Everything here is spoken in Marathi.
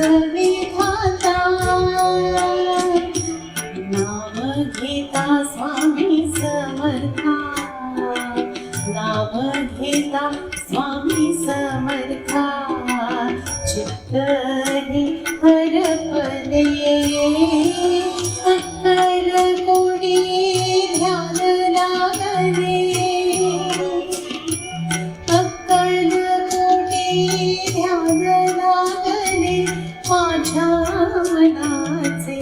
विधाता नाम घेता स्वामी समर्था नाम घेता स्वामी समर्था चित्त हे हरपले अक्कल कोडी ध्यान लागले अक्कल कोडी ध्यान लागले माझ्या मनाचे